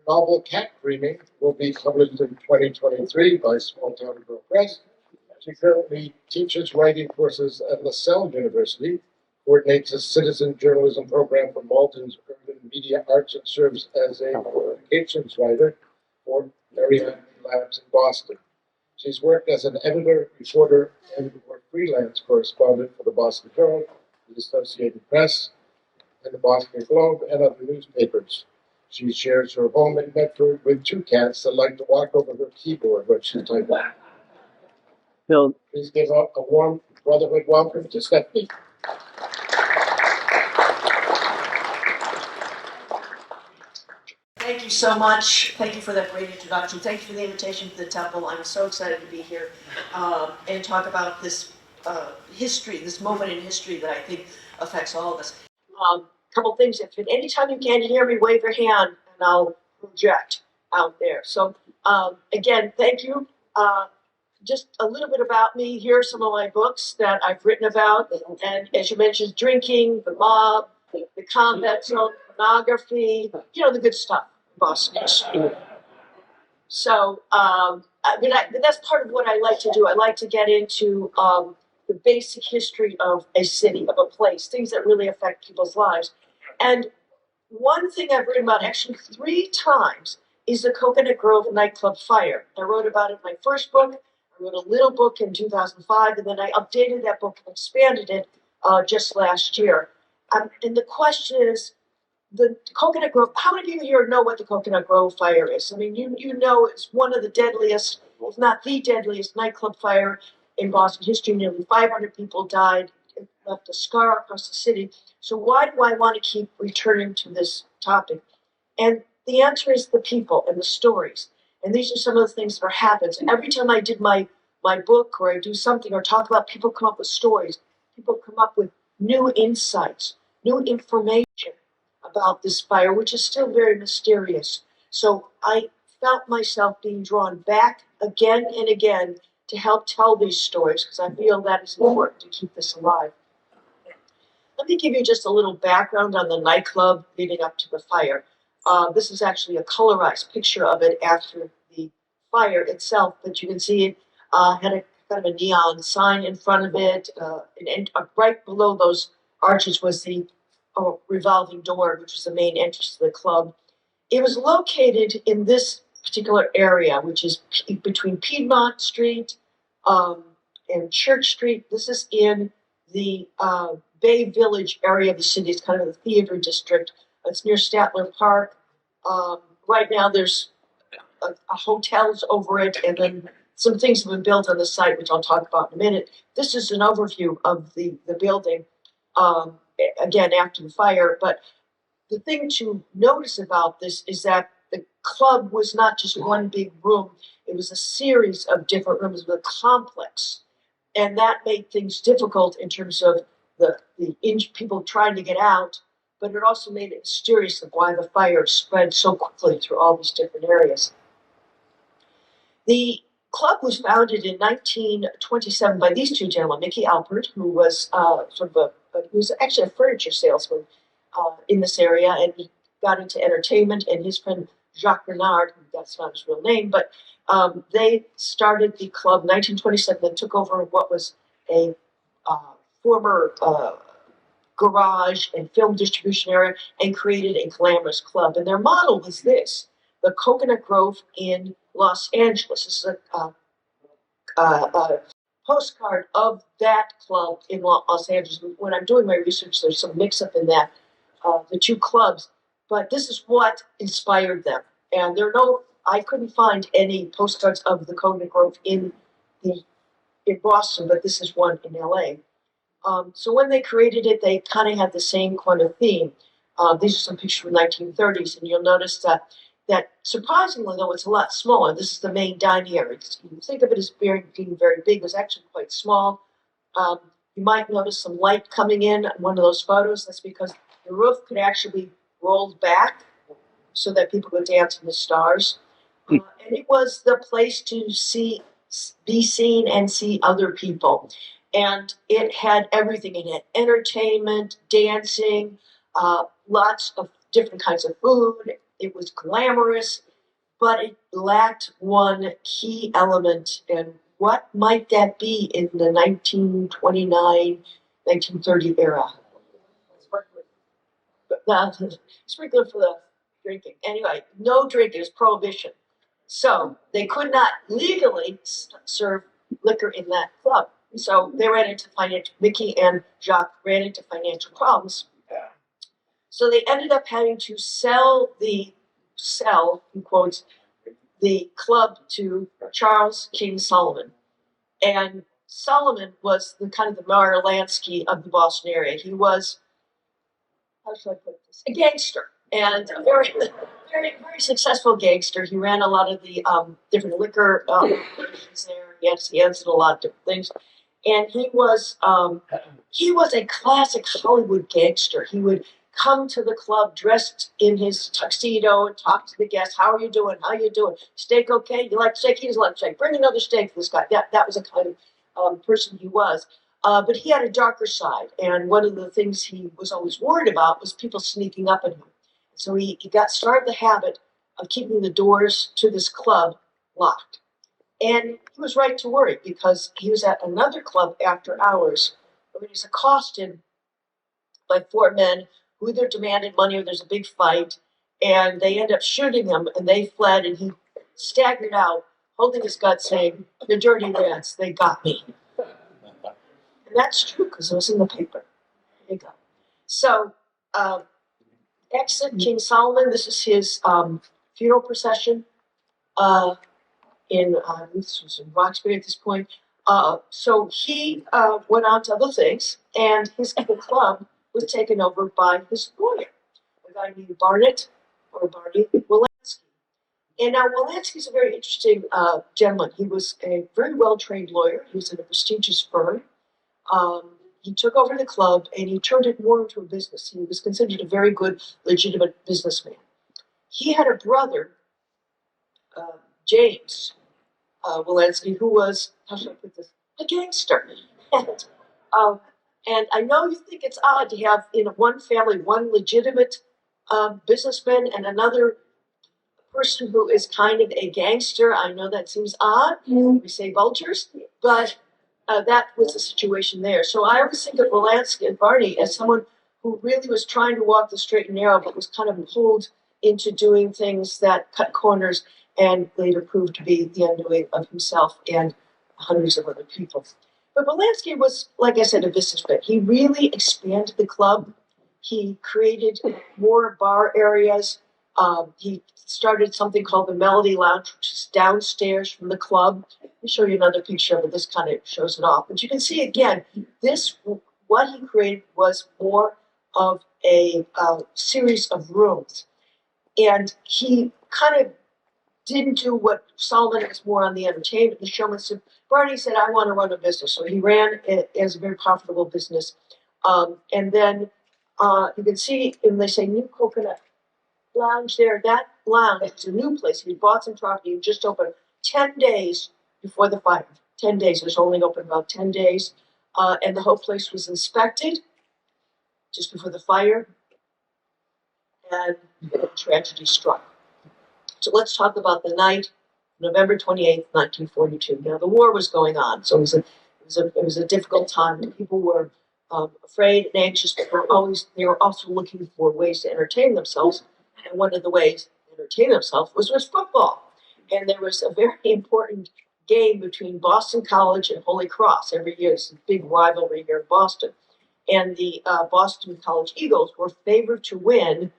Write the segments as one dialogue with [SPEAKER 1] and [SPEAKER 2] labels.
[SPEAKER 1] novel Cat Dreaming will be published in 2023 by Small Town Girl Press. She currently teaches writing courses at LaSalle University, coordinates a citizen journalism program for Malton's Urban Media Arts, and serves as a communications writer for Marianne Labs in Boston. She's worked as an editor, reporter, and or freelance correspondent for the Boston Herald, the Associated Press, and the Boston Globe, and other newspapers. She shares her home in Medford with two cats that like to walk over her keyboard when she's typing.
[SPEAKER 2] Phil,
[SPEAKER 1] Please give a warm Brotherhood welcome to Stephanie.
[SPEAKER 3] Thank you so much. Thank you for that great introduction. Thank you for the invitation to the temple. I'm so excited to be here and talk about this history, this moment in history that I think affects all of us. Couple things. If at any time you can't hear me, wave your hand and I'll project out there. So again, thank you. Just a little bit about me. Here are some of my books that I've written about. And as you mentioned, drinking, the mob, the combat zone, pornography, the good stuff, Boston. So that's part of what I like to do. I like to get into the basic history of a city, of a place, things that really affect people's lives. And one thing I've written about actually 3 times is the Cocoanut Grove nightclub fire. I wrote about it in my first book. I wrote a little book in 2005, and then I updated that book and expanded it just last year. And the question is, the Cocoanut Grove, how many people here know what the Cocoanut Grove fire is? I mean, you know it's one of the deadliest, if not the deadliest, nightclub fire in Boston history. Nearly 500 people died. It left a scar across the city. So why do I want to keep returning to this topic? And the answer is the people and the stories. And these are some of the things that happen. And every time I did my book or I do something or talk about, people come up with stories. People come up with new insights, new information about this fire, which is still very mysterious. So I felt myself being drawn back again and again to help tell these stories because I feel that is important to keep this alive. Let me give you just a little background on the nightclub leading up to the fire. This is actually a colorized picture of it after the fire itself, but you can see it had a kind of a neon sign in front of it, and right below those arches was the revolving door, which was the main entrance to the club. It was located in this particular area, which is between Piedmont Street and Church Street. This is in the Bay Village area of the city. It's kind of the theater district. It's near Statler Park. Right now there's a hotels over it, and then some things have been built on the site, which I'll talk about in a minute. This is an overview of the building, again, after the fire. But the thing to notice about this is that the club was not just one big room. It was a series of different rooms with a complex. And that made things difficult in terms of the people trying to get out, but it also made it mysterious of why the fire spread so quickly through all these different areas. The club was founded in 1927 by these two gentlemen, Mickey Alpert, who was he was actually a furniture salesman in this area, and he got into entertainment, and his friend Jacques Renard, that's not his real name, but they started the club in 1927 and took over what was a former garage and film distribution area and created a glamorous club. And their model was this: the Cocoanut Grove in Los Angeles. This is a postcard of that club in Los Angeles. When I'm doing my research, there's some mix-up in that, the two clubs. But this is what inspired them. And I couldn't find any postcards of the Cocoanut Grove in Boston, but this is one in LA. So when they created it, they kind of had the same kind of theme. These are some pictures from the 1930s, and you'll notice that surprisingly, though, it's a lot smaller. This is the main dining area. You think of it as being very big. It was actually quite small. You might notice some light coming in one of those photos. That's because the roof could actually be rolled back so that people could dance in the stars. And it was the place to be seen and see other people. And it had everything in it: entertainment, dancing, lots of different kinds of food. it was glamorous, but it lacked one key element. And what might that be in the 1929, 1930 era? Sprinkler for the drinking. Anyway, no drinking, it was prohibition. So they could not legally serve liquor in that club. So they ran into Mickey and Jacques ran into financial problems. So they ended up having to sell, in quotes, the club to Charles King Solomon. And Solomon was the kind of the Meyer Lansky of the Boston area. He was, how should I put this, a gangster, and a very, very, very successful gangster. He ran a lot of the different liquor operations there. He answered a lot of different things. And he was a classic Hollywood gangster. He would come to the club dressed in his tuxedo and talk to the guests. How are you doing? How you doing? Steak okay? You like steak? He doesn't like steak. Bring another steak for this guy. That was the kind of person he was. But he had a darker side. And one of the things he was always worried about was people sneaking up on him. So he started the habit of keeping the doors to this club locked. And he was right to worry because he was at another club after hours when he was accosted by four men who either demanded money or there's a big fight. And they end up shooting him and they fled and he staggered out, holding his gut, saying, "The dirty rats, they got me." And that's true because it was in the paper. There you go. So, exit King Solomon. This is his funeral procession. This was in Roxbury at this point. So he went on to other things, and his club was taken over by his lawyer, a guy named Barney Wolanski. And now Wolanski's a very interesting gentleman. He was a very well-trained lawyer. He was in a prestigious firm. He took over the club, and he turned it more into a business. He was considered a very good, legitimate businessman. He had a brother, James Wolanski, who was, how should I put this, a gangster. And I know you think it's odd to have in one family one legitimate businessman and another person who is kind of a gangster. I know that seems odd. We say vultures, but that was the situation there. So I always think of Wolanski and Barney as someone who really was trying to walk the straight and narrow, but was kind of pulled into doing things that cut corners and later proved to be the undoing of himself and hundreds of other people. But Wolanski was, like I said, a businessman. He really expanded the club. He created more bar areas. He started something called the Melody Lounge, which is downstairs from the club. Let me show you another picture of it. This kind of shows it off. But you can see, again, what he created was more of a series of rooms. And he kind of didn't do what Solomon was more on the entertainment, the showmanship. Barney said, "I want to run a business." So he ran it as a very profitable business. And then you can see, and they say New Coconut Lounge there. That lounge is a new place. He bought some property and just opened 10 days before the fire. 10 days. It was only open about 10 days. And the whole place was inspected just before the fire. And tragedy struck. So let's talk about the night, November 28th, 1942. Now the war was going on, so it was a difficult time. People were afraid and anxious, but they were also looking for ways to entertain themselves. And one of the ways to entertain themselves was football. And there was a very important game between Boston College and Holy Cross every year. It's a big rivalry here in Boston. And the Boston College Eagles were favored to win,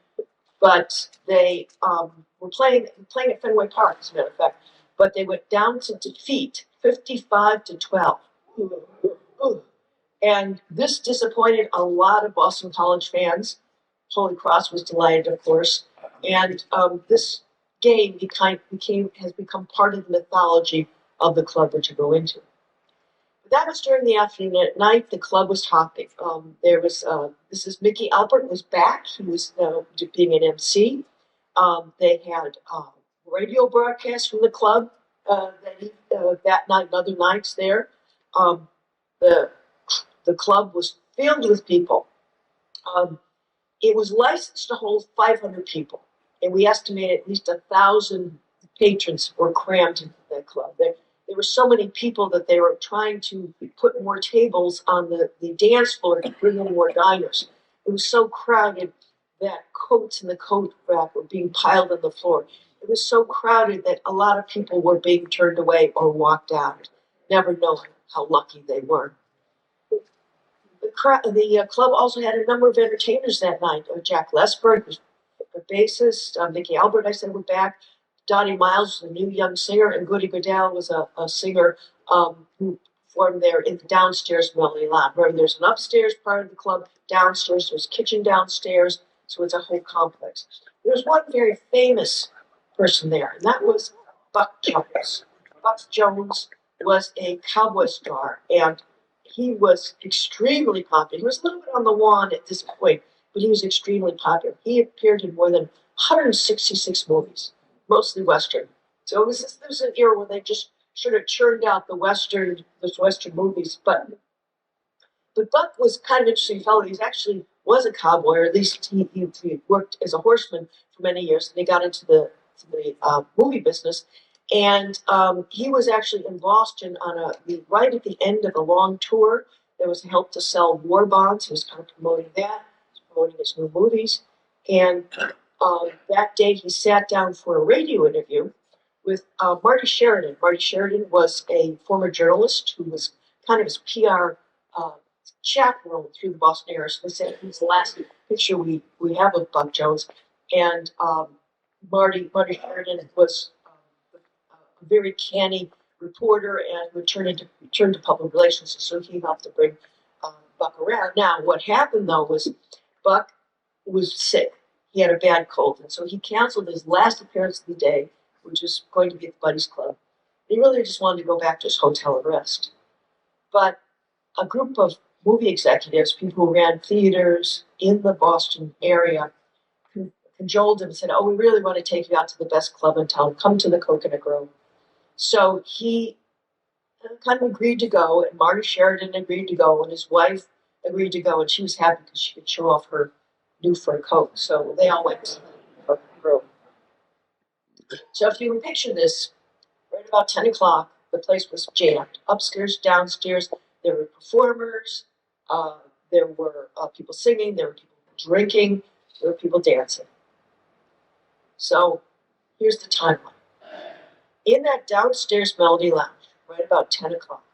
[SPEAKER 3] but they were playing at Fenway Park, as a matter of fact. But they went down to defeat 55-12. And this disappointed a lot of Boston College fans. Holy Cross was delighted, of course. And this game has become part of the mythology of the club which you go into. That was during the afternoon. At night, the club was hopping. This is Mickey Albert was back. He was being an MC. They had radio broadcasts from the club that night and other nights there. The club was filled with people. It was licensed to hold 500 people. and we estimate at least 1,000 patrons were crammed into that club. There were so many people that they were trying to put more tables on the dance floor to bring in more diners. It was so crowded that coats in the coat rack were being piled on the floor. It was so crowded that a lot of people were being turned away or walked out, never knowing how lucky they were. The club also had a number of entertainers that night. Jack Lesberg was the bassist. Mickey Albert, I said, were back. Donnie Miles was a new young singer, and Goody Goodell was a singer who performed there in the downstairs Melody Lounge. Where there's an upstairs part of the club, downstairs there's a kitchen downstairs, so it's a whole complex. There was one very famous person there, and that was Buck Jones. Buck Jones was a cowboy star, and he was extremely popular. He was a little bit on the wan at this point, but he was extremely popular. He appeared in more than 166 movies, mostly Western. So this was an era where they just sort of churned out those Western movies. But Buck was kind of an interesting fellow. He actually was a cowboy, or at least he worked as a horseman for many years, and he got into the movie business. And he was actually in Boston right at the end of a long tour. There was help to sell war bonds. He was kind of promoting that. He was promoting his new movies. And that day he sat down for a radio interview with Marty Sheridan. Marty Sheridan was a former journalist who was kind of his PR chaperone through the Boston area. So they said he's the last picture we have of Buck Jones. And Marty Sheridan was a very canny reporter and would turn to public relations. So he helped to bring Buck around. Now, what happened though was Buck was sick. He had a bad cold, and so he canceled his last appearance of the day, which was going to be at the Buddies Club. He really just wanted to go back to his hotel and rest. But a group of movie executives, people who ran theaters in the Boston area, cajoled him and said, "Oh, we really want to take you out to the best club in town. Come to the Cocoanut Grove." So he kind of agreed to go, and Marty Sheridan agreed to go, and his wife agreed to go, and she was happy because she could show off her new fur coat. So they all went to the Grove. So if you can picture this, right about 10 o'clock, the place was jammed. Upstairs, downstairs, there were performers, there were people singing, there were people drinking, there were people dancing. So here's the timeline. In that downstairs Melody Lounge, right about 10 o'clock,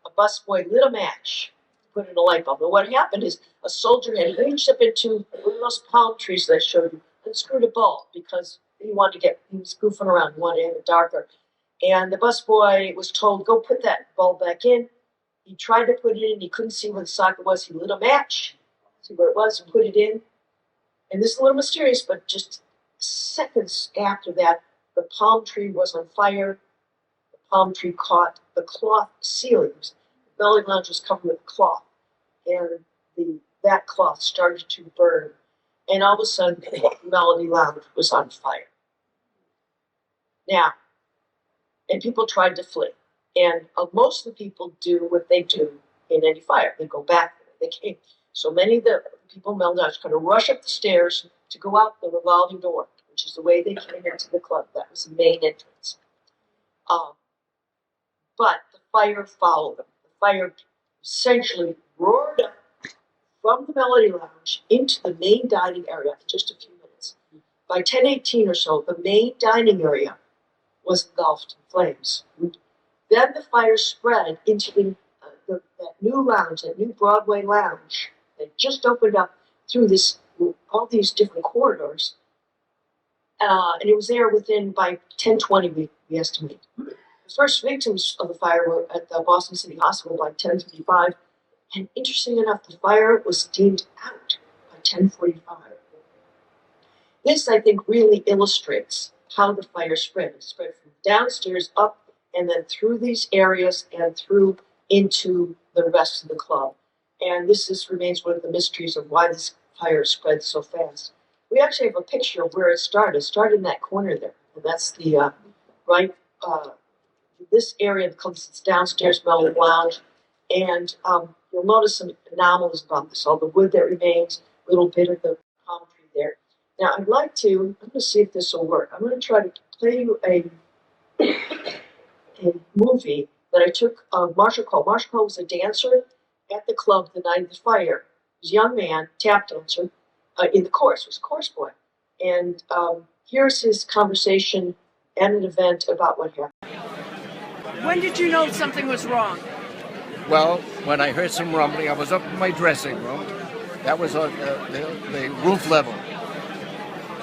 [SPEAKER 3] a busboy lit a match, put in a light bulb. And what happened is a soldier had reached up into one of those palm trees that I showed you and screwed a bulb because he was goofing around, he wanted to have it darker. And the busboy was told, "Go put that bulb back in." He tried to put it in, he couldn't see where the socket was. He lit a match, see where it was, and put it in. And this is a little mysterious, but just seconds after that, the palm tree was on fire. The palm tree caught the cloth ceilings. The Melody Lounge was covered with cloth, and that cloth started to burn. And all of a sudden, the Melody Lounge was on fire. Now, and people tried to flee. And most of the people do what they do in any fire. They go back the way they came. So many of the people in Melody Lounge kind of rush up the stairs to go out the revolving door, which is the way they came into the club. That was the main entrance. But the fire followed them. The fire essentially roared up from the Melody Lounge into the main dining area in just a few minutes. By 10:18 or so, the main dining area was engulfed in flames. Then the fire spread into that new lounge, that new Broadway lounge that just opened up through all these different corridors. And it was there by 10:20, we estimate. The first victims of the fire were at the Boston City Hospital by 10:55. And interesting enough, the fire was deemed out by 10:45. This, I think, really illustrates how the fire spread. It spread from downstairs up and then through these areas and through into the rest of the club. And this remains one of the mysteries of why this fire spread so fast. We actually have a picture of where it started. It started in that corner there. And that's the this area becomes its downstairs Melody Lounge. And you'll notice some anomalies about this. All the wood that remains, a little bit of the palm tree there. Now, I'm going to see if this will work. I'm going to try to play you a movie that I took Marshall Cole. Marshall Cole was a dancer at the club the night of the fire. He was a young man, tap dancer, in the chorus, was a chorus boy. And here's his conversation at an event about what happened.
[SPEAKER 4] When did you know something was wrong?
[SPEAKER 5] Well, when I heard some rumbling, I was up in my dressing room. That was on the roof level.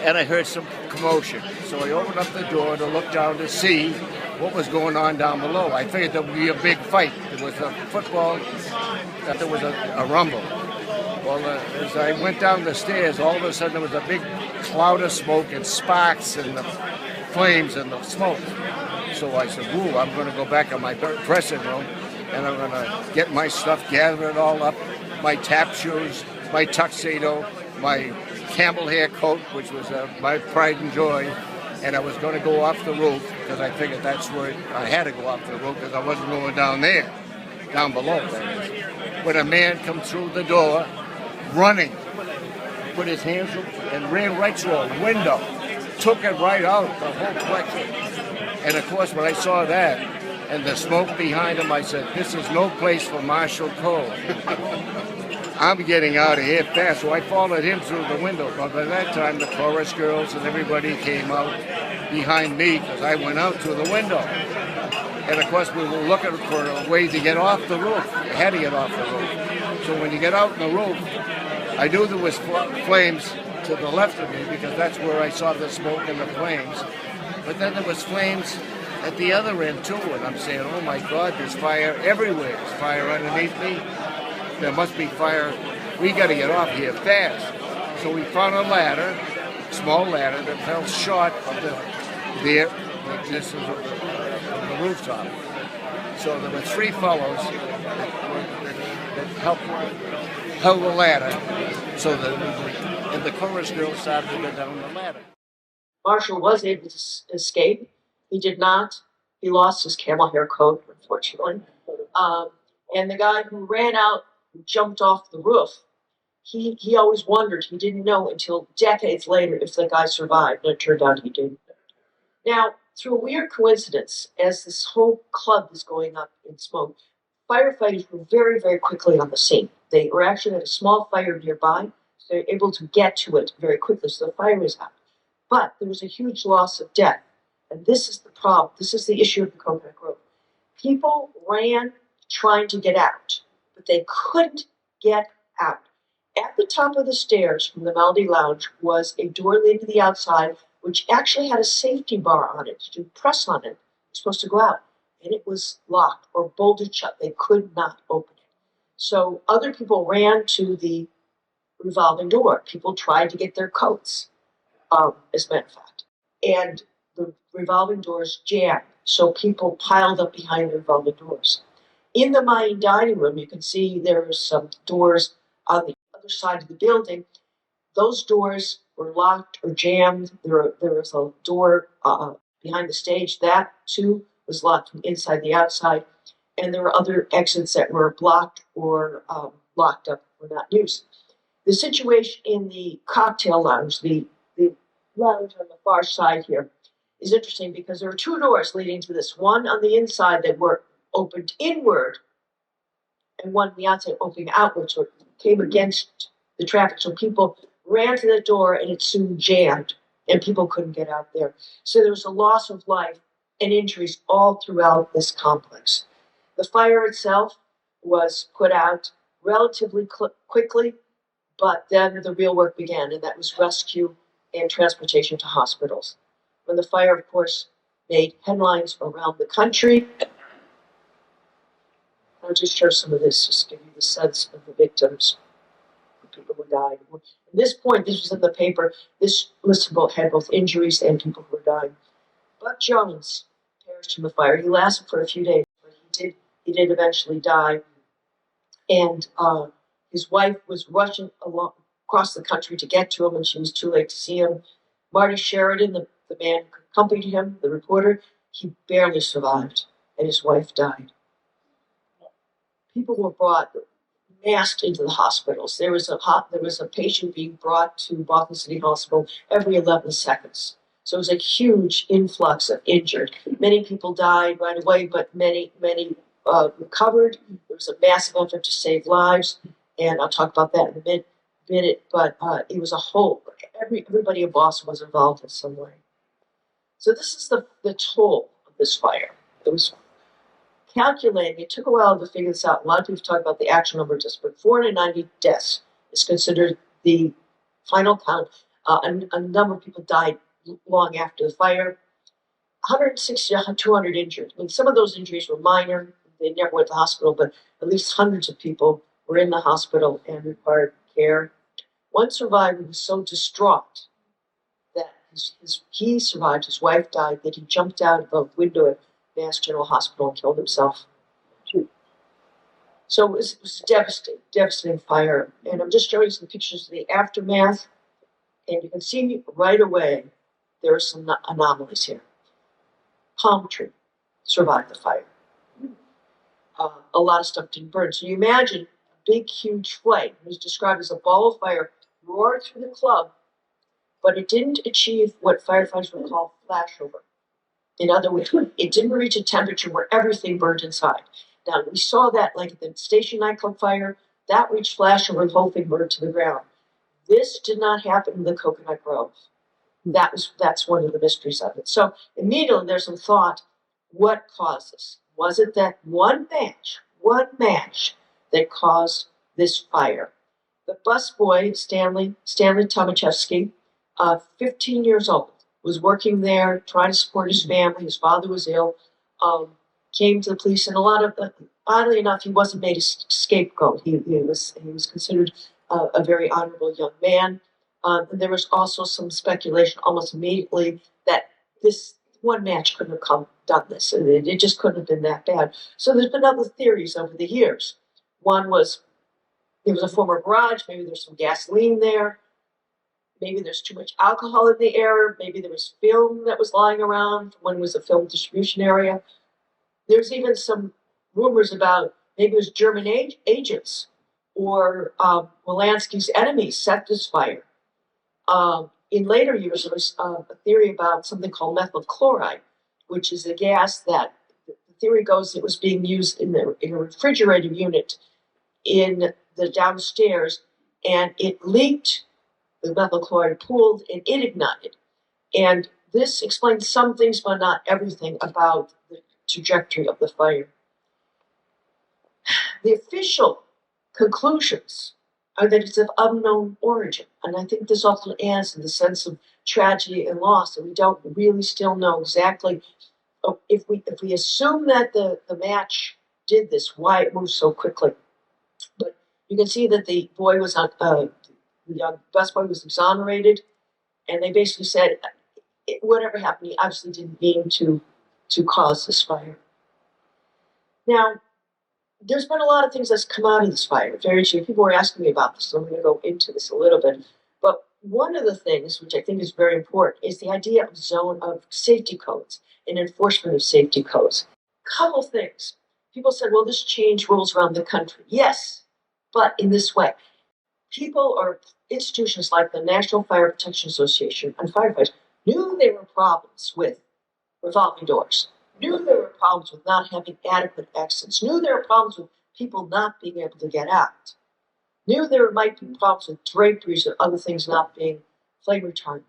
[SPEAKER 5] And I heard some commotion. So I opened up the door to look down to see what was going on down below. I figured there would be a big fight. There was a football, there was a rumble. Well, as I went down the stairs, all of a sudden there was a big cloud of smoke and sparks and the flames and the smoke. So I said, "Ooh, I'm going to go back in my dressing room and I'm going to get my stuff, gather it all up, my tap shoes, my tuxedo, my camel hair coat, which was my pride and joy, and I was going to go off the roof because I figured that's where I had to go off the roof because I wasn't going down there, down below. When a man come through the door, running, put his hands up and ran right through a window, took it right out, the whole plexus. And of course, when I saw that and the smoke behind him, I said, "This is no place for Marshall Cole." I'm getting out of here fast. So I followed him through the window. But by that time, the chorus girls and everybody came out behind me because I went out through the window. And of course, we were looking for a way to get off the roof. You had to get off the roof. So when you get out in the roof, I knew there was flames to the left of me because that's where I saw the smoke and the flames. But then there was flames at the other end too. And I'm saying, "Oh my God, there's fire everywhere. There's fire underneath me. There must be fire. We got to get off here fast." So we found a ladder, small ladder that fell short of the distance of the rooftop. So there were three fellows that helped hold the ladder, so and the chorus girl started to go down the ladder.
[SPEAKER 3] Marshall was able to escape. He did not. He lost his camel hair coat, unfortunately. And the guy who ran out and jumped off the roof, he always wondered, he didn't know until decades later if the guy survived, and it turned out he did. Now, through a weird coincidence, as this whole club is going up in smoke, firefighters were very, very quickly on the scene. They were actually at a small fire nearby, so they were able to get to it very quickly, so the fire was out. But there was a huge loss of death, and this is the problem. This is the issue of the Cocoanut Grove. People ran trying to get out, but they couldn't get out. At the top of the stairs from the Melody Lounge was a door leading to the outside, which actually had a safety bar on it. You press on it, you're supposed to go out, and it was locked or bolted shut. They could not open it. So other people ran to the revolving door. People tried to get their coats, as a matter of fact. And the revolving doors jammed, so people piled up behind the revolving doors. In the main dining room, you can see there are some doors on the other side of the building. Those doors were locked or jammed. There was a door behind the stage. That, too, was locked from inside the outside. And there were other exits that were blocked or locked up, were not used. The situation in the cocktail lounge, the lounge on the far side here, is interesting because there are two doors leading to this. One on the inside that were opened inward, and one on the outside opening outward, so it came against the traffic. So people ran to the door and it soon jammed, and people couldn't get out there. So there was a loss of life and injuries all throughout this complex. The fire itself was put out relatively quickly, but then the real work began, and that was rescue and transportation to hospitals. When the fire, of course, made headlines around the country. I'll just share some of this, just to give you the sense of the victims, the people who died. At this point, this was in the paper. This list had both injuries and people who were dying. Buck Jones perished in the fire. He lasted for a few days, but he did eventually die. And his wife was rushing across the country to get to him, and she was too late to see him. Marty Sheridan, the man who accompanied him, the reporter, he barely survived, and his wife died. People were brought, massed into the hospitals. There was a patient being brought to Boston City Hospital every 11 seconds. So it was a huge influx of injured. Many people died right away, but many recovered. There was a massive effort to save lives, and I'll talk about that in a minute. But it was a whole. Everybody in Boston was involved in some way. So this is the toll of this fire. It was calculating. It took a while to figure this out. A lot of people talk about the actual number of deaths, but 490 deaths is considered the final count. A number of people died long after the fire. 160 to 200 injured. I mean, some of those injuries were minor. They never went to the hospital, but at least hundreds of people were in the hospital and required care. One survivor was so distraught that he survived, his wife died, that he jumped out of a window at Mass General Hospital and killed himself. So it was a devastating fire. And I'm just showing you some pictures of the aftermath. And you can see right away there are some anomalies here. Palm tree survived the fire. A lot of stuff didn't burn. So you imagine a big, huge flame. It was described as a ball of fire roared through the club, but it didn't achieve what firefighters would call flashover. In other words, it didn't reach a temperature where everything burned inside. Now, we saw that like the Station Nightclub fire, that reached flashover, the whole thing burned to the ground. This did not happen in the Cocoanut Grove. That's one of the mysteries of it. So immediately there's some thought, what caused this? Was it that one match that caused this fire? The busboy, Stanley Tomaszewski, 15 years old, was working there, trying to support his family. His father was ill, came to the police, and oddly enough, he wasn't made a scapegoat. He was considered a very honorable young man. And there was also some speculation almost immediately that this one match couldn't have done this. It just couldn't have been that bad. So there's been other theories over the years. One was there was a former garage, maybe there's some gasoline there. Maybe there's too much alcohol in the air. Maybe there was film that was lying around when it was a film distribution area. There's even some rumors about maybe it was German agents or Wolanski's enemies set this fire. In later years, there was a theory about something called methyl chloride, which is a gas that the theory goes it was being used in a refrigerator unit in the downstairs, and it leaked. The methyl chloride pooled and it ignited. And this explains some things, but not everything about the trajectory of the fire. The official conclusions are that it's of unknown origin. And I think this often adds to the sense of tragedy and loss, and we don't really still know exactly if we assume that the match did this, why it moved so quickly. But you can see that the boy was on the young busboy was exonerated, and they basically said, whatever happened, he obviously didn't mean to cause this fire. Now, there's been a lot of things that's come out of this fire. Very few people were asking me about this, so I'm going to go into this a little bit. But one of the things, which I think is very important, is the idea of safety codes and enforcement of safety codes. Couple things. People said, well, this changed rules around the country. Yes, but in this way. People or institutions like the National Fire Protection Association and firefighters knew there were problems with revolving doors, knew there were problems with not having adequate exits, knew there were problems with people not being able to get out, knew there might be problems with draperies or other things not being flame retardant.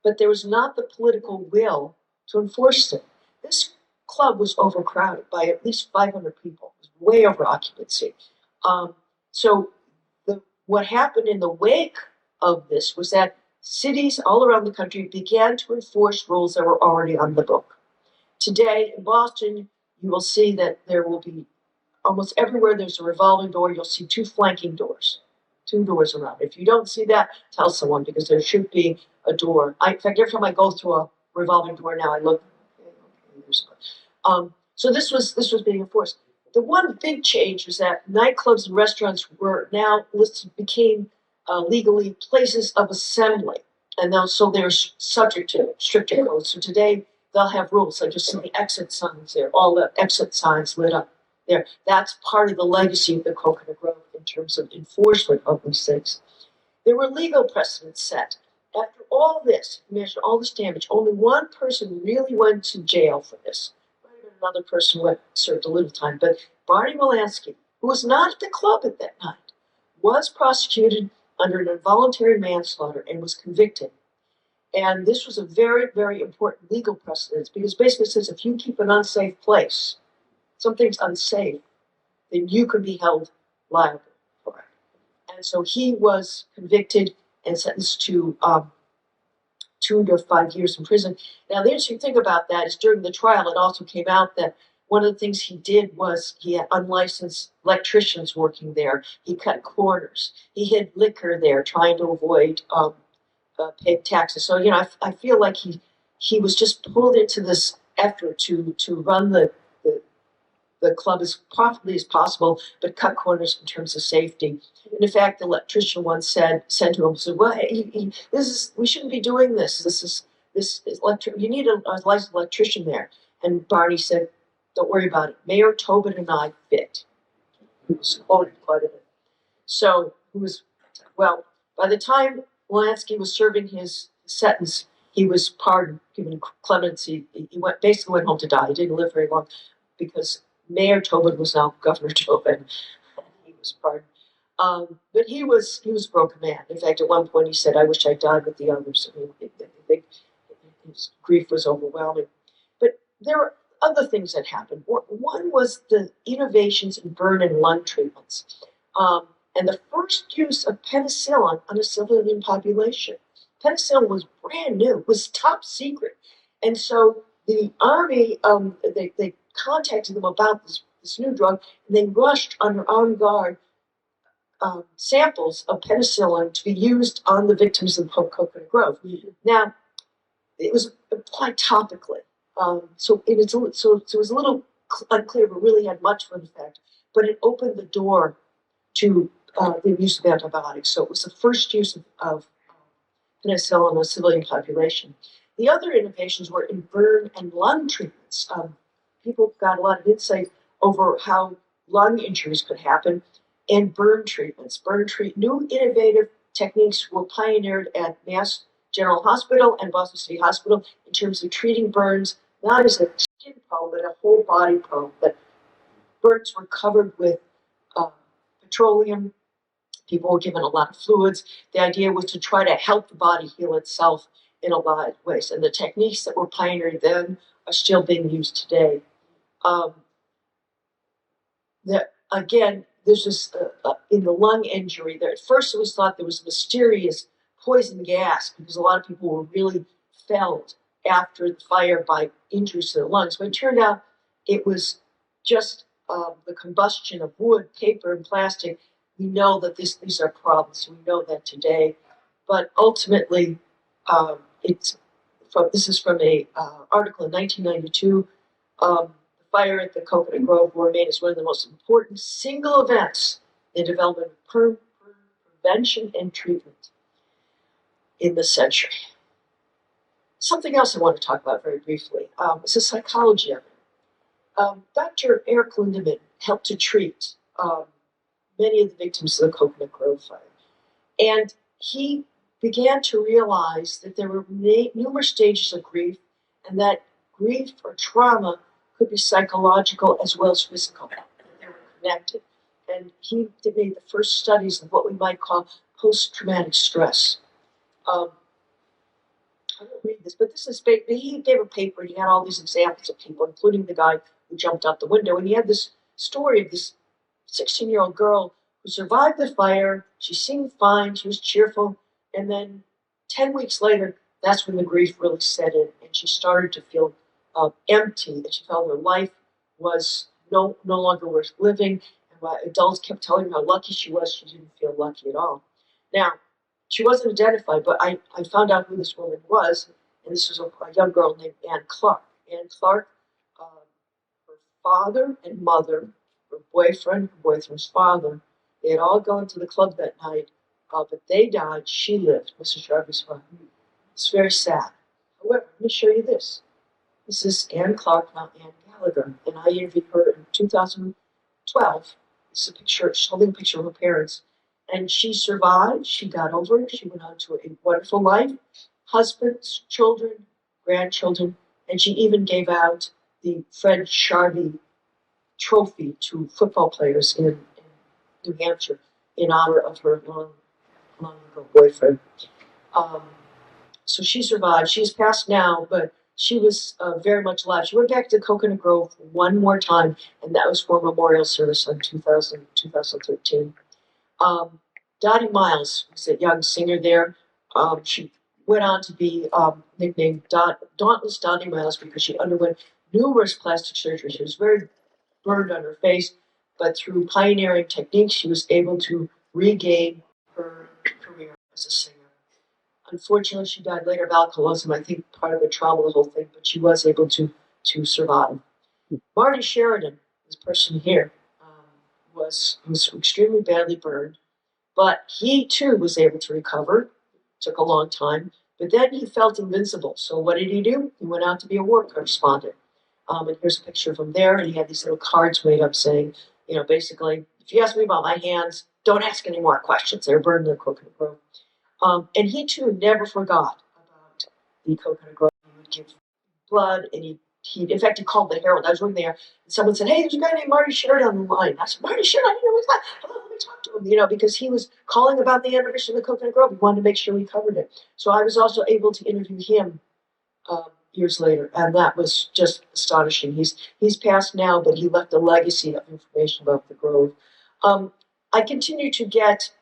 [SPEAKER 3] But there was not the political will to enforce it. This club was overcrowded by at least 500 people. It was way over occupancy. What happened in the wake of this was that cities all around the country began to enforce rules that were already on the book. Today in Boston, you will see that there will be almost everywhere there's a revolving door, you'll see two flanking doors, two doors around. If you don't see that, tell someone, because there should be a door. In fact, every time I go through a revolving door now, I look. So this was being enforced. The one big change was that nightclubs and restaurants were now became legally places of assembly, and now so they're subject to stricter codes. So today they'll have rules. I just see the exit signs there, all the exit signs lit up. there. That's part of the legacy of the Coconut Grove in terms of enforcement of these things. There were legal precedents set. After all this, imagine all this damage, only one person really went to jail for this. Another person served a little time, but Barney Molansky, who was not at the club at that night, was prosecuted under an involuntary manslaughter and was convicted. And this was a very, very important legal precedent because basically it says if you keep an unsafe place, something's unsafe, then you can be held liable for it. And so he was convicted and sentenced to 2 to 5 years in prison. Now, the interesting thing about that is during the trial, it also came out that one of the things he did was he had unlicensed electricians working there. He cut corners. He hid liquor there, trying to avoid paying taxes. So, I feel like he was just pulled into this effort to run the club as profitably as possible, but cut corners in terms of safety. And in fact, the electrician once said to him, "Well, hey, we shouldn't be doing this. You need a licensed electrician there." And Barney said, "Don't worry about it. Mayor Tobin and I fit." He was quoted quite a bit. So by the time Molansky was serving his sentence, he was pardoned, given clemency. He basically went home to die. He didn't live very long because Mayor Tobin was now Governor Tobin. He was pardoned. But he was a broken man. In fact, at one point he said, "I wish I died with the others." I mean, his grief was overwhelming. But there were other things that happened. One was the innovations in burn and lung treatments. And the first use of penicillin on a civilian population. Penicillin was brand new, was top secret. And so the Army, they contacted them about this new drug, and they rushed under armed guard samples of penicillin to be used on the victims of Coconut Grove. Mm-hmm. Now, it was applied topically, so it was a little unclear, but really had much of an effect. But it opened the door to the use of antibiotics. So it was the first use of penicillin in a civilian population. The other innovations were in burn and lung treatments. People got a lot of insight over how lung injuries could happen, and burn treatments. New innovative techniques were pioneered at Mass General Hospital and Boston City Hospital in terms of treating burns, not as a skin probe, but a whole body probe. That burns were covered with petroleum. People were given a lot of fluids. The idea was to try to help the body heal itself in a lot of ways. And the techniques that were pioneered then are still being used today. Again, there's this in the lung injury. There, at first, it was thought there was a mysterious poison gas because a lot of people were really felled after the fire by injuries to the lungs. But it turned out it was just the combustion of wood, paper, and plastic. We know that these are problems. We know that today. But ultimately, this is from a article in 1992. The fire at the Coconut Grove will remain as one of the most important single events in development of prevention and treatment in the century. Something else I want to talk about very briefly is the psychology of it. Dr. Eric Lindemann helped to treat many of the victims of the Coconut Grove fire. And he began to realize that there were numerous stages of grief, and that grief or trauma could be psychological as well as physical. They were connected. And he made the first studies of what we might call post-traumatic stress. I don't read this, but this is he gave a paper and he had all these examples of people, including the guy who jumped out the window. And he had this story of this 16-year-old girl who survived the fire. She seemed fine. She was cheerful. And then 10 weeks later, that's when the grief really set in. And she started to feel empty, and she felt her life was no longer worth living. And my adults kept telling her how lucky she was. She didn't feel lucky at all. Now, she wasn't identified, but I found out who this woman was, and this was a young girl named Ann Clark. Ann Clark, her father and mother, her boyfriend's father, they had all gone to the club that night, but they died. She lived, Mrs. Jarvis' father. It's very sad. However, let me show you this. This is Ann Clark, not Ann Gallagher, and I interviewed her in 2000 12. This is a picture, she's holding a picture of her parents. And she survived, she got over it, she went on to a wonderful life, husbands, children, grandchildren, and she even gave out the Fred Sharvey trophy to football players in New Hampshire in honor of her long ago boyfriend. So she survived. She's passed now, but she was very much alive. She went back to Coconut Grove one more time, and that was for a memorial service in 2013. Dottie Miles was a young singer there. She went on to be nicknamed Dauntless Dottie Miles because she underwent numerous plastic surgeries. She was very burned on her face, but through pioneering techniques, she was able to regain her career as a singer. Unfortunately, she died later of alcoholism. I think part of the trauma of the whole thing, but she was able to survive. Marty Sheridan, this person here, was extremely badly burned, but he too was able to recover. Took a long time, but then he felt invincible. So what did he do? He went out to be a war correspondent. And here's a picture of him there, and he had these little cards made up saying, basically, if you ask me about my hands, don't ask any more questions. They're burned in the Coconut Grove. And he too never forgot about the Coconut Grove. He would give blood, and he in fact, he called the Herald. I was working there, and someone said, "Hey, there's a guy named Marty Sheridan on the line." I said, "Marty Sheridan, who's that? Let me talk to him." Because he was calling about the anniversary of the Coconut Grove. He wanted to make sure we covered it. So I was also able to interview him years later, and that was just astonishing. He's passed now, but he left a legacy of information about the Grove. I continue to get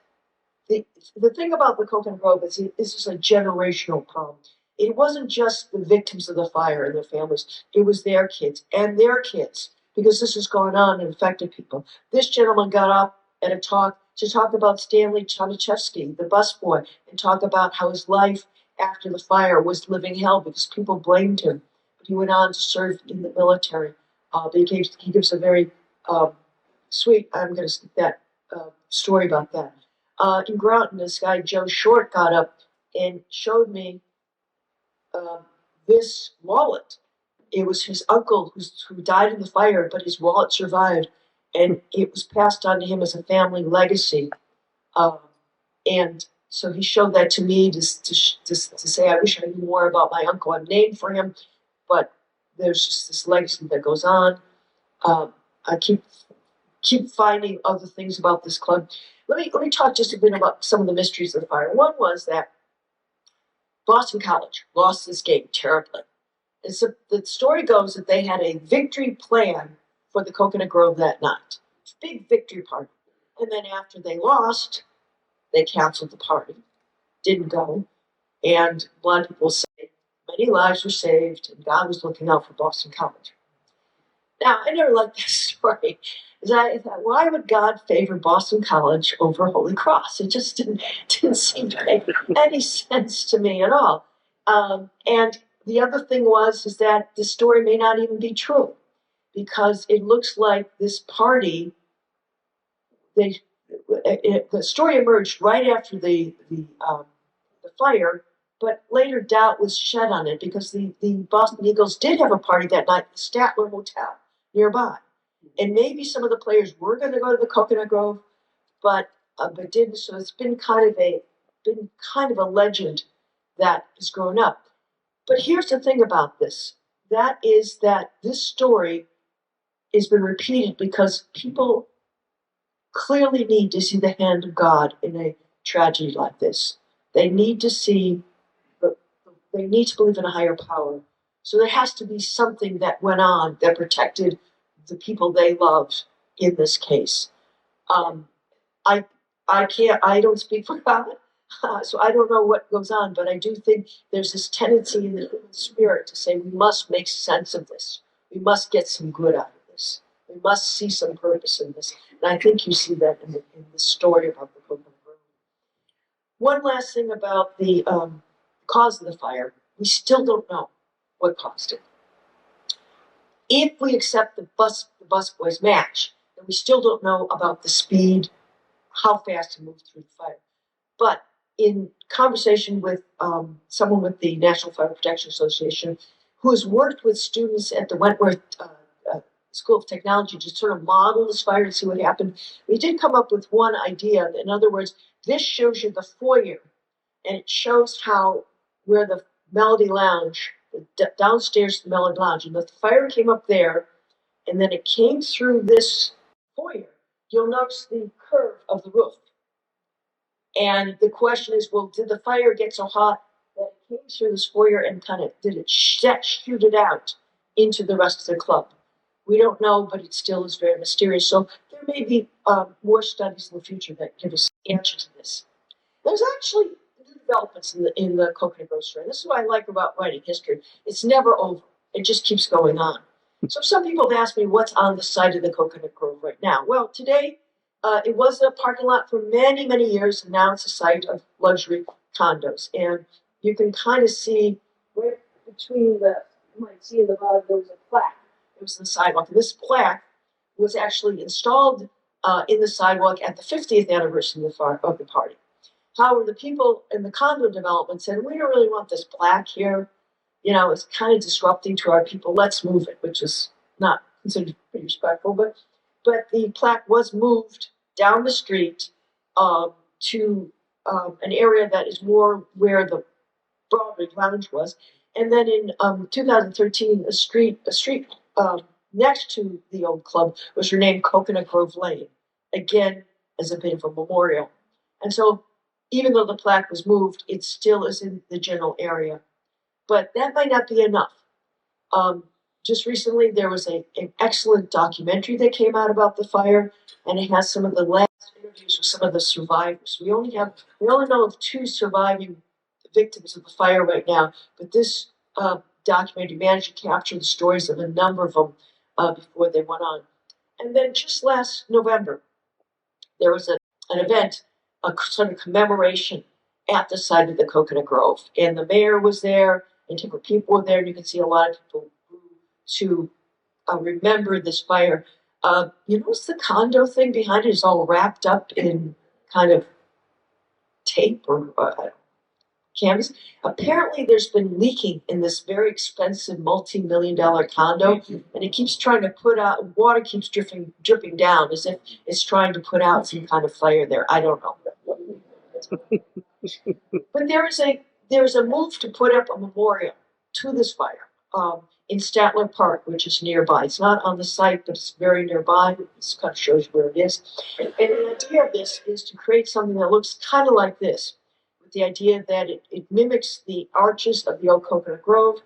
[SPEAKER 3] the thing about the Coconut Grove is this is a generational problem. It wasn't just the victims of the fire and their families. It was their kids and their kids, because this has gone on and affected people. This gentleman got up at a talk to talk about Stanley Chonichevsky, the busboy, and talk about how his life after the fire was living hell because people blamed him. But he went on to serve in the military. He gives a very sweet, I'm going to skip that story about that. In Groton, this guy, Joe Short, got up and showed me this wallet. It was his uncle who died in the fire, but his wallet survived, and it was passed on to him as a family legacy. And so he showed that to me to say, I wish I knew more about my uncle. I'm named for him, but there's just this legacy that goes on. I keep finding other things about this club. Let me talk just a bit about some of the mysteries of the fire. One was that Boston College lost this game terribly. And so the story goes that they had a victory plan for the Coconut Grove that night. Big victory party. And then after they lost, they canceled the party. Didn't go. And a lot of people say many lives were saved and God was looking out for Boston College. Now, I never liked that story. I thought, why would God favor Boston College over Holy Cross? It just didn't seem to make any sense to me at all. And the other thing is that the story may not even be true, because it looks like this party, the story emerged right after the fire, but later doubt was shed on it because the Boston Eagles did have a party that night at the Statler Hotel nearby. And maybe some of the players were going to go to the Coconut Grove, but didn't. So it's been kind of a legend that has grown up. But here's the thing about this: that is that this story has been repeated because people clearly need to see the hand of God in a tragedy like this. They need to see. They need to believe in a higher power. So there has to be something that went on that protected the people they loved in this case. I don't speak for God, so I don't know what goes on, but I do think there's this tendency in the human spirit to say we must make sense of this. We must get some good out of this. We must see some purpose in this. And I think you see that in the story about the Coconut Grove. One last thing about the cause of the fire. We still don't know what caused it. If we accept the busboys match, then we still don't know about the speed, how fast it moved through the fire. But in conversation with someone with the National Fire Protection Association, who has worked with students at the Wentworth School of Technology to sort of model this fire and see what happened. We did come up with one idea. In other words, this shows you the foyer, and it shows how where the Melody Lounge, downstairs the Melody Lounge, and the fire came up there, and then it came through this foyer. You'll notice the curve of the roof. And the question is, well, did the fire get so hot that it came through this foyer and kind of did it shoot it out into the rest of the club? We don't know, but it still is very mysterious. So there may be more studies in the future that give us answers to this. There's actually new developments in the Coconut Grove story. This is what I like about writing history. It's never over. It just keeps going on. So some people have asked me what's on the site of the Coconut Grove right now. Well, today it was a parking lot for many, many years, and now it's a site of luxury condos. And you can kind of see right between you might see in the bottom, there was a plaque. It was the sidewalk. And this plaque was actually installed in the sidewalk at the 50th anniversary of the party. However, the people in the condo development said, we don't really want this plaque here. You know, it's kind of disrupting to our people. Let's move it, which is not considered pretty respectful. But the plaque was moved down the street to an area that is more where the Brotherhood lounge was. And then in 2013, a street next to the old club was renamed Coconut Grove Lane, again as a bit of a memorial. And so even though the plaque was moved, it still is in the general area. But that might not be enough. Just recently, there was an excellent documentary that came out about the fire, and it has some of the last interviews with some of the survivors. We only know of 2 surviving victims of the fire right now, but this documentary managed to capture the stories of a number of them before they went on. And then just last November, there was an event, a sort of commemoration at the site of the Coconut Grove. And the mayor was there, and different people were there, and you can see a lot of people to remember this fire. You notice the condo thing behind it is all wrapped up in kind of tape or canvas. Apparently, there's been leaking in this very expensive multi-million-dollar condo, and it keeps trying to put out, water keeps dripping down as if it's trying to put out some kind of fire there. I don't know. But there is a move to put up a memorial to this fire in Statler Park, which is nearby. It's not on the site, but it's very nearby. This kind of shows you where it is. And the idea of this is to create something that looks kind of like this, with the idea that it mimics the arches of the old Coconut Grove.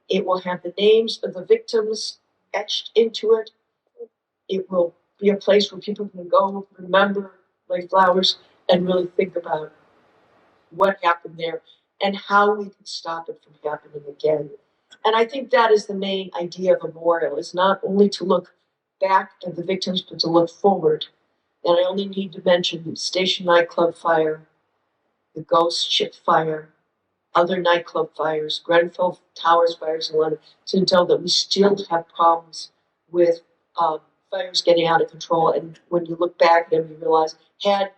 [SPEAKER 3] It will have the names of the victims etched into it. It will be a place where people can go, remember, lay flowers, and really think about what happened there and how we can stop it from happening again. And I think that is the main idea of a memorial, is not only to look back at the victims, but to look forward. And I only need to mention the Station Nightclub fire, the Ghost Ship fire, other nightclub fires, Grenfell Towers fires in London, to tell that we still have problems with fires getting out of control. And when you look back at them, you realize, had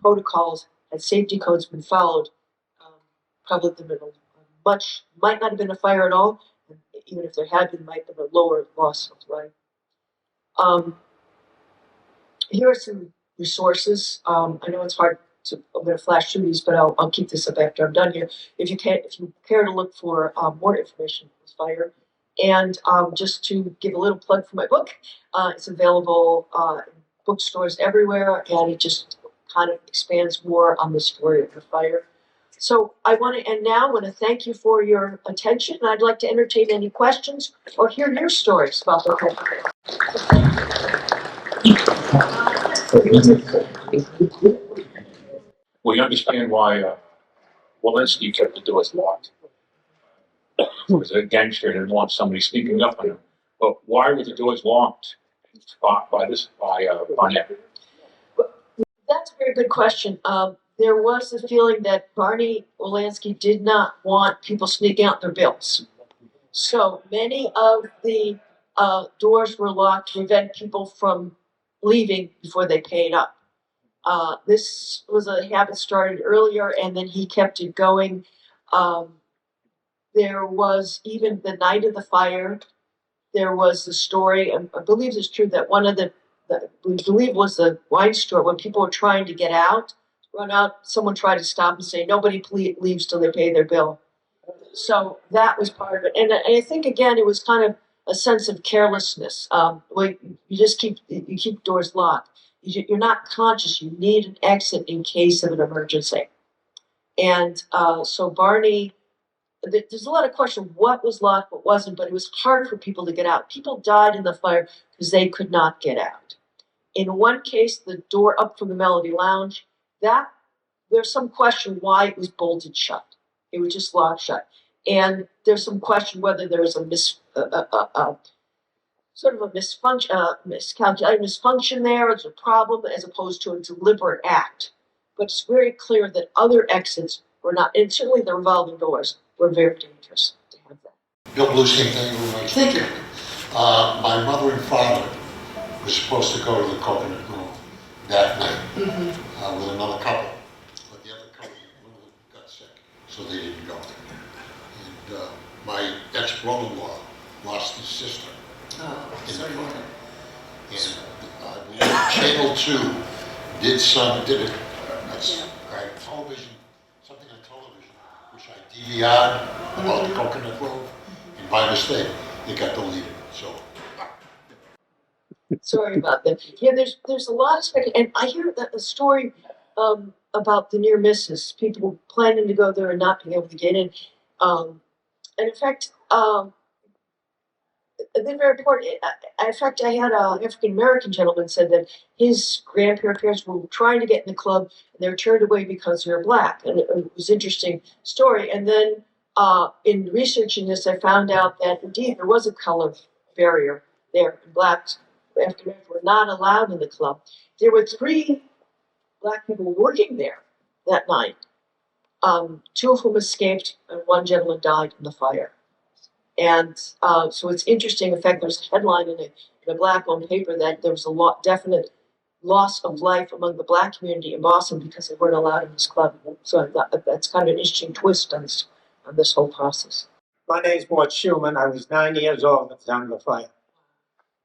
[SPEAKER 3] protocols and safety codes been followed, probably there been might not have been a fire at all. And even if there had been, might have been a lower loss of life. Here are some resources. I know it's hard to. I'm going to flash through these, but I'll keep this up after I'm done here. If you care to look for more information on this fire, and just to give a little plug for my book, it's available in bookstores everywhere, and it just kind of expands more on the story of the fire. So I want to end now. I want to thank you for your attention, and I'd like to entertain any questions or hear your stories about the fire.
[SPEAKER 6] We understand why Walensky kept the doors locked. He was a gangster and didn't want somebody sneaking up on him. But why were the doors locked by Barnett?
[SPEAKER 3] That's a very good question. There was a feeling that Barney Walensky did not want people sneaking out their bills. So many of the doors were locked to prevent people from leaving before they paid up. This was a habit started earlier, and then he kept it going. There was, even the night of the fire, there was the story, and I believe it's true, that one of we believe was the wine store, when people were trying to get out, run out, someone tried to stop and say, nobody leaves till they pay their bill. So that was part of it. And I think, again, it was kind of a sense of carelessness. Like you keep doors locked. You're not conscious. You need an exit in case of an emergency. And so Barney, there's a lot of question what was locked, what wasn't, but it was hard for people to get out. People died in the fire because they could not get out. In one case, the door up from the Melody Lounge, there's some question why it was bolted shut. It was just locked shut. And there's some question whether there was sort of a misfunction there, as a problem, as opposed to a deliberate act. But it's very clear that other exits were not, and certainly the revolving doors were very dangerous to have that.
[SPEAKER 7] Bill Bluestein, thank you very much.
[SPEAKER 3] Thank you.
[SPEAKER 7] My mother and father were supposed to go to the Coconut Grove that night with another couple, but the other couple got sick, so they didn't go. And my ex-brother-in-law lost his sister in the fire. And I believe Channel 2 did television, something on television, which I DVR'd about the Coconut Grove, and by mistake, it got deleted. So.
[SPEAKER 3] Sorry about that. Yeah, there's a lot of speculation, and I hear that a story about the near misses, people planning to go there and not being able to get in. And in fact, they're very important. In fact, I had an African American gentleman said that his grandparents were trying to get in the club and they were turned away because they were black, and it was an interesting story. And then in researching this, I found out that indeed there was a color barrier there. Blacks, African Americans were not allowed in the club. There were 3 black people working there that night. 2 of whom escaped, and 1 gentleman died in the fire. And so it's interesting. In fact, there's a headline in a black-owned paper that there was a definite loss of life among the black community in Boston because they weren't allowed in this club. So I thought that's kind of an interesting twist on this whole process.
[SPEAKER 8] My name's Mort Schumann. I was 9 years old at the time of the fire.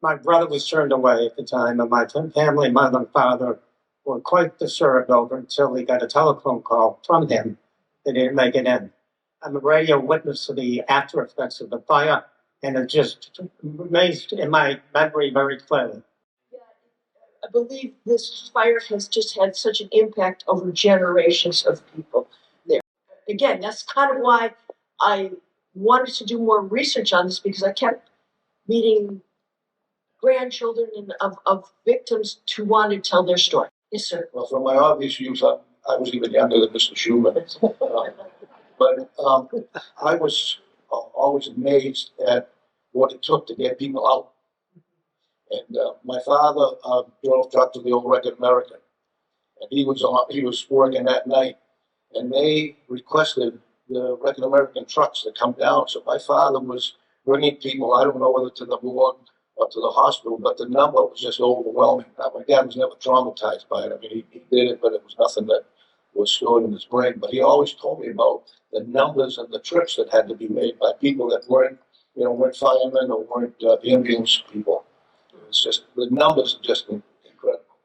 [SPEAKER 8] My brother was turned away at the time, and my family, mother and father, were quite disturbed over until we got a telephone call from him. They didn't make it in. I'm a radio witness to the after effects of the fire, and it just remains in my memory very clearly.
[SPEAKER 3] Yeah, I believe this fire has just had such an impact over generations of people there. Again, that's kind of why I wanted to do more research on this, because I kept meeting grandchildren of victims who wanted to tell their story. Yes, sir.
[SPEAKER 1] Well, from my obvious use, I was even younger than Mr. Schumann. But I was always amazed at what it took to get people out. And my father drove truck to the old Record American, and he was working that night, and they requested the Record American trucks to come down. So my father was bringing people, I don't know whether to the morgue or to the hospital, but the number was just overwhelming. Now, my dad was never traumatized by it. I mean, he did it, but it was nothing that was stored in his brain. But he always told me about the numbers and the trips that had to be made by people that weren't firemen or weren't ambulance people. It's just, the numbers are just incredible.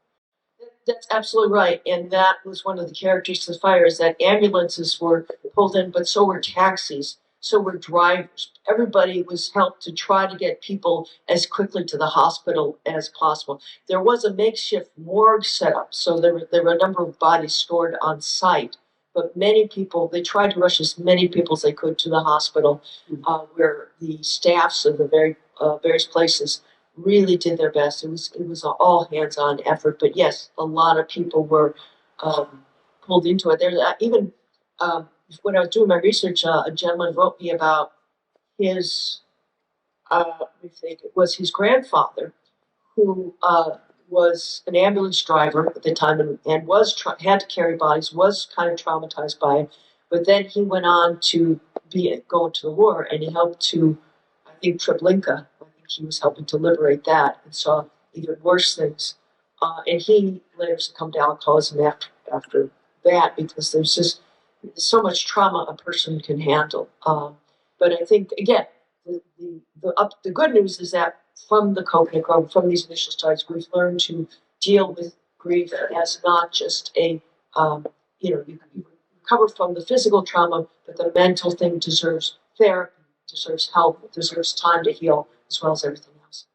[SPEAKER 3] That's absolutely right. And that was one of the characteristics of the fire, is that ambulances were pulled in, but so were taxis, so were drivers. Everybody was helped to try to get people as quickly to the hospital as possible. There was a makeshift morgue set up, so there were a number of bodies stored on site. But many people, they tried to rush as many people as they could to the hospital, where the staffs of the various places really did their best. It was an all hands-on effort. But yes, a lot of people were pulled into it. There's even when I was doing my research, a gentleman wrote me about his, it was his grandfather, who was an ambulance driver at the time and had to carry bodies, was kind of traumatized by it. But then he went on to go into the war, and he helped to, I think, Treblinka. I think he was helping to liberate that and saw even worse things. And he later succumbed to alcoholism after that, because there's so much trauma a person can handle. But I think, again, the the good news is that from the Coconut Grove, from these initial studies, we've learned to deal with grief as not just a, you recover from the physical trauma, but the mental thing deserves therapy, deserves help, deserves time to heal, as well as everything else.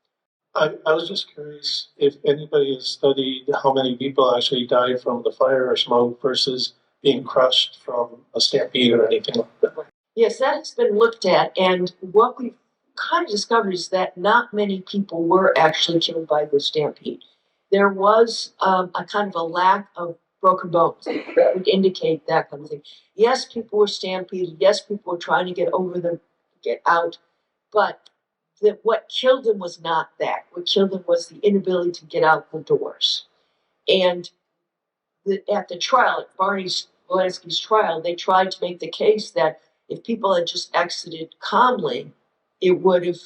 [SPEAKER 9] I was just curious if anybody has studied how many people actually died from the fire or smoke versus being crushed from a stampede or anything like that.
[SPEAKER 3] Yes, that has been looked at, and what we've kind of discovered is that not many people were actually killed by the stampede. There was a kind of a lack of broken bones that would indicate that kind of thing. Yes, people were stampeded. Yes, people were trying to get over them, get out, but what killed them was not that. What killed them was the inability to get out the doors. And at the trial, at Barney Walensky's trial, they tried to make the case that if people had just exited calmly, it would have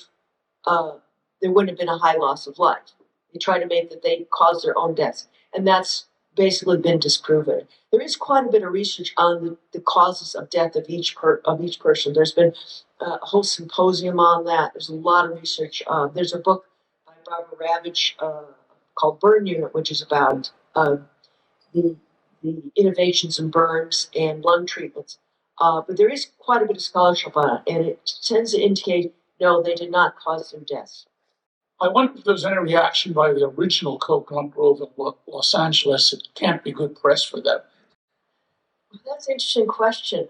[SPEAKER 3] there wouldn't have been a high loss of life. They tried to make that they caused their own deaths, and that's basically been disproven. There is quite a bit of research on the causes of death of each person. There's been a whole symposium on that. There's a lot of research. There's a book by Barbara Ravitch called Burn Unit, which is about the innovations in burns and lung treatments. But there is quite a bit of scholarship on it, and it tends to indicate, no, they did not cause their deaths.
[SPEAKER 10] I wonder if there's any reaction by the original Coconut Grove in Los Angeles. It can't be good press for them.
[SPEAKER 3] That's an interesting question.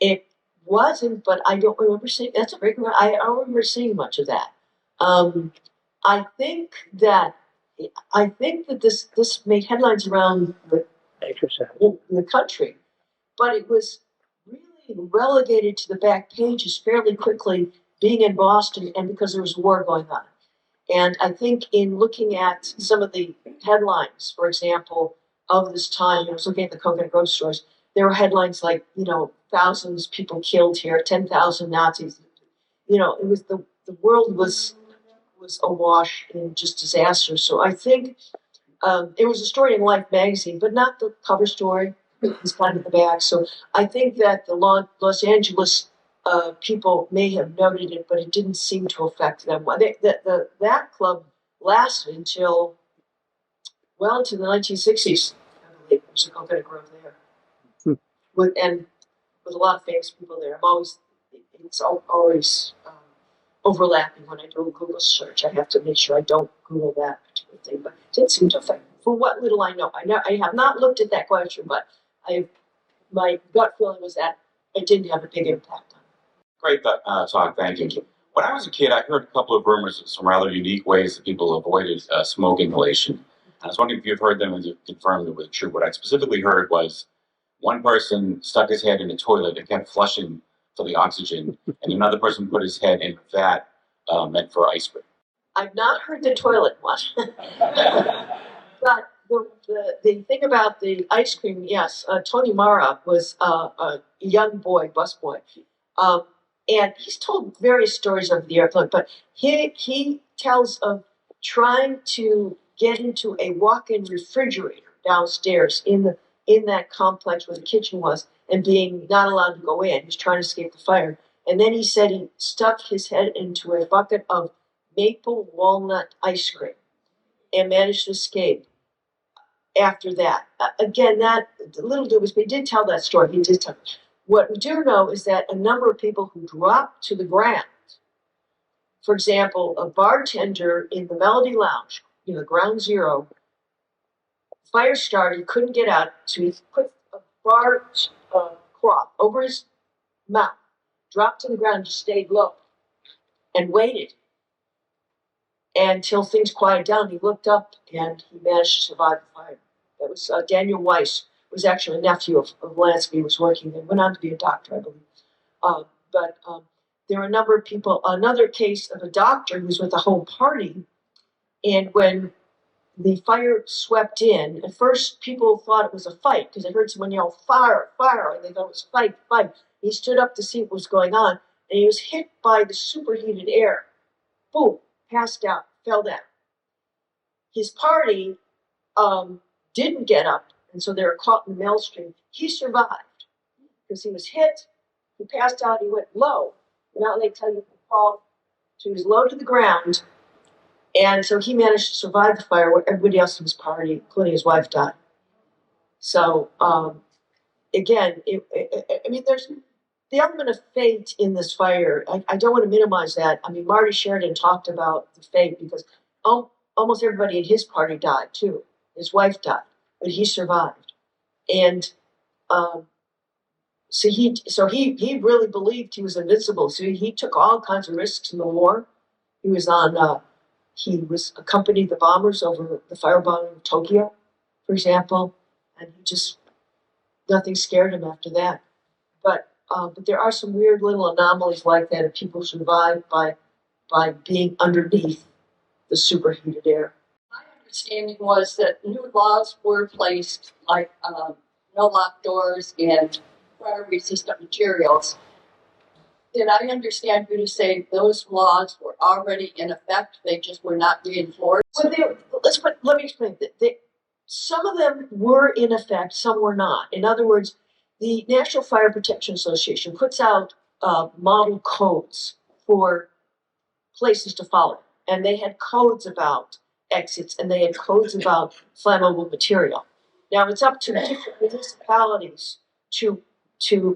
[SPEAKER 3] It wasn't, but I don't remember seeing. That's a very good. I don't remember seeing much of that. I think that this made headlines around the country, but it was really relegated to the back pages fairly quickly, being in Boston and because there was a war going on. And I think in looking at some of the headlines, for example, of this time, I was looking at the Coconut Grove stories, there were headlines like, thousands of people killed here, 10,000 Nazis. It was the world was awash in just disaster. So I think it was a story in Life magazine, but not the cover story. It was kind of the back. So I think that the Los Angeles people may have noted it, but it didn't seem to affect them. That club lasted until into the 1960s. I believe there's a Coconut Grove there, with a lot of famous people there. It's always overlapping when I do a Google search. I have to make sure I don't Google that particular thing, but it didn't seem to affect. For what little I know, I have not looked at that question, but my gut feeling was that it didn't have a big impact on it.
[SPEAKER 11] Great talk, thank you. When I was a kid, I heard a couple of rumors of some rather unique ways that people avoided smoke inhalation. I was wondering if you've heard them and you confirmed it was true. What I specifically heard was one person stuck his head in a toilet and kept flushing for the oxygen, and another person put his head in a vat meant for ice cream.
[SPEAKER 3] I've not heard the toilet one. But the thing about the ice cream, yes, Tony Mara was a young boy, busboy. And he's told various stories over the years, but he tells of trying to get into a walk-in refrigerator downstairs in that complex where the kitchen was, and being not allowed to go in. He's trying to escape the fire. And then he said he stuck his head into a bucket of maple walnut ice cream and managed to escape after that. Again, that little dude he did tell that story. He did tell. What we do know is that a number of people who dropped to the ground, for example, a bartender in the Melody Lounge, Ground Zero, fire started, couldn't get out, so he put a bar cloth over his mouth, dropped to the ground, just stayed low, and waited until things quieted down. He looked up and he managed to survive the fire. That was Daniel Weiss, was actually a nephew of Lansky, who was working there, went on to be a doctor, I believe. But there are a number of people, another case of a doctor who was with a home party, and when the fire swept in, at first people thought it was a fight because they heard someone yell, "Fire, fire," and they thought it was fight, fight. He stood up to see what was going on, and he was hit by the superheated air. Boom, passed out, fell down. His party didn't get up, and so they were caught in the maelstrom. He survived because he was hit, he passed out, he went low. Now they tell you crawled, so he was low to the ground, and so he managed to survive the fire where everybody else in his party, including his wife, died. So, again, I mean, there's the element of fate in this fire. I don't want to minimize that. I mean, Marty Sheridan talked about the fate because almost everybody in his party died too. His wife died, but he survived. And so he really believed he was invincible. So he took all kinds of risks in the war. He was accompanied the bombers over the firebombing of Tokyo, for example, and nothing scared him after that. But there are some weird little anomalies like that, and people survive by being underneath the superheated air.
[SPEAKER 12] My understanding was that new laws were placed, like no lock doors and fire-resistant materials. Did I understand you to say those laws were already in effect? They just were not reinforced?
[SPEAKER 3] Well, let me explain. Some of them were in effect, some were not. In other words, the National Fire Protection Association puts out model codes for places to follow. And they had codes about exits and they had codes about flammable material. Now it's up to different municipalities to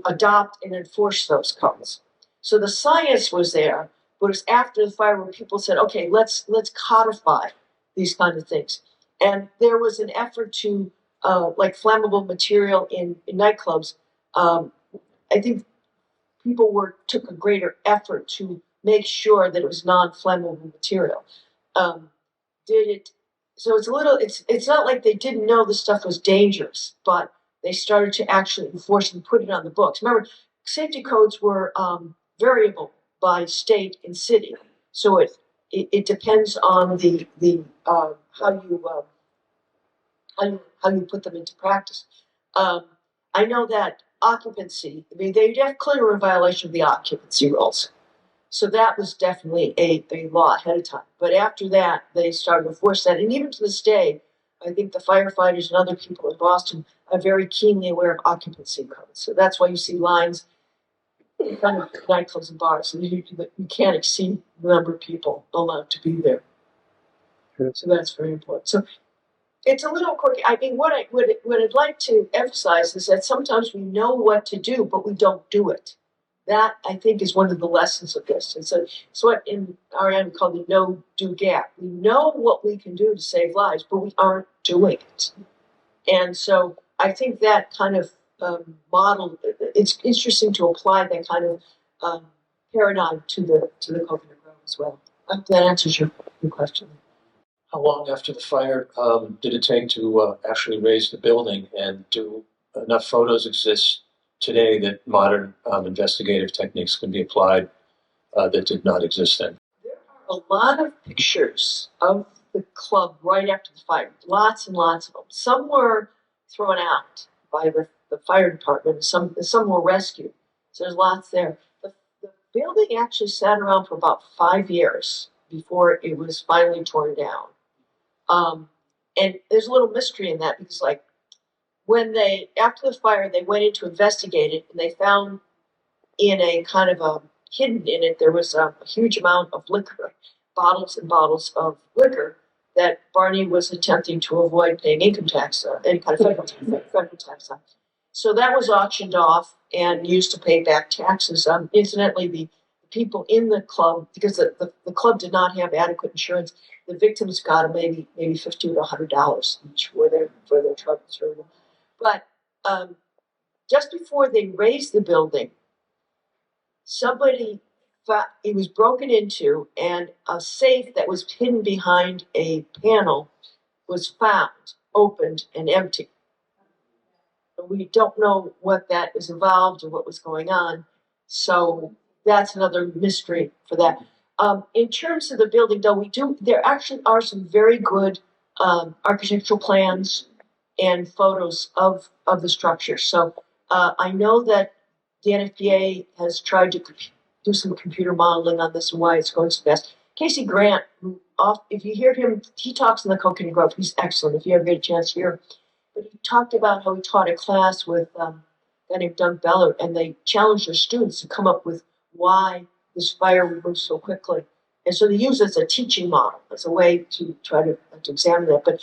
[SPEAKER 3] adopt and enforce those codes. So the science was there, but it's after the fire where people said, okay, let's codify these kind of things. And there was an effort to, like flammable material in nightclubs. I think people took a greater effort to make sure that it was non-flammable material. So it's not like they didn't know the stuff was dangerous, but they started to actually enforce and put it on the books. Remember, safety codes were variable by state and city, so it depends on the how you put them into practice. I know that occupancy, I mean, they clearly were in violation of the occupancy rules. So that was definitely a law ahead of time. But after that, they started to enforce that. And even to this day, I think the firefighters and other people in Boston are very keenly aware of occupancy codes. So that's why you see lines in front of nightclubs and bars. And you can't exceed the number of people allowed to be there. So that's very important. So it's a little quirky. I mean, what I'd like to emphasize is that sometimes we know what to do, but we don't do it. That, I think, is one of the lessons of this. And so it's what in RN we call the no-do gap. We know what we can do to save lives, but we aren't doing it. And so I think that kind of model, it's interesting to apply that kind of paradigm to the Cocoanut Grove as well. I hope that answers your question.
[SPEAKER 9] How long after the fire did it take to actually raise the building, and do enough photos exist today that modern investigative techniques can be applied that did not exist then?
[SPEAKER 3] There are a lot of pictures of the club right after the fire, lots and lots of them. Some were thrown out by the fire department, some were rescued. So there's lots there. The building actually sat around for about 5 years before it was finally torn down. And there's a little mystery in that because, like, after the fire, they went in to investigate it, and they found in a kind of hidden in it, there was a huge amount of liquor, bottles and bottles of liquor that Barney was attempting to avoid paying income tax, any kind of federal tax on. So that was auctioned off and used to pay back taxes. Incidentally, the people in the club, because the club did not have adequate insurance, the victims got maybe $50 to $100 each for their troubles. But just before they raised the building, it was broken into, and a safe that was hidden behind a panel was found, opened, and empty. We don't know what that is involved or what was going on, so that's another mystery for that. In terms of the building, though, there actually are some very good architectural plans and photos of the structure. So I know that the NFPA has tried to do some computer modeling on this and why it's going so fast. Casey Grant, if you hear him, he talks in the Cocoanut Grove. He's excellent if you ever get a chance to hear him. But he talked about how he taught a class with a guy named Doug Beller, and they challenged their students to come up with why this fire would move so quickly. And so they use it as a teaching model, as a way to try to examine that. But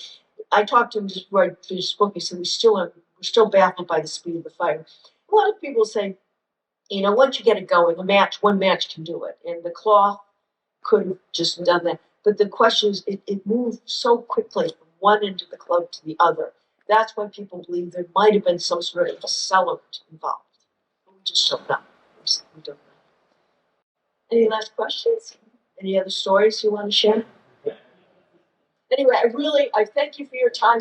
[SPEAKER 3] I talked to him just before I finished the book. He said, we're still baffled by the speed of the fire. A lot of people say, once you get it going, one match can do it. And the cloth could have just done that. But the question is, it moved so quickly from one end of the club to the other. That's why people believe there might have been some sort of accelerant involved. We just don't know. We don't know. Any last questions? Any other stories you want to share? Anyway, I thank you for your time.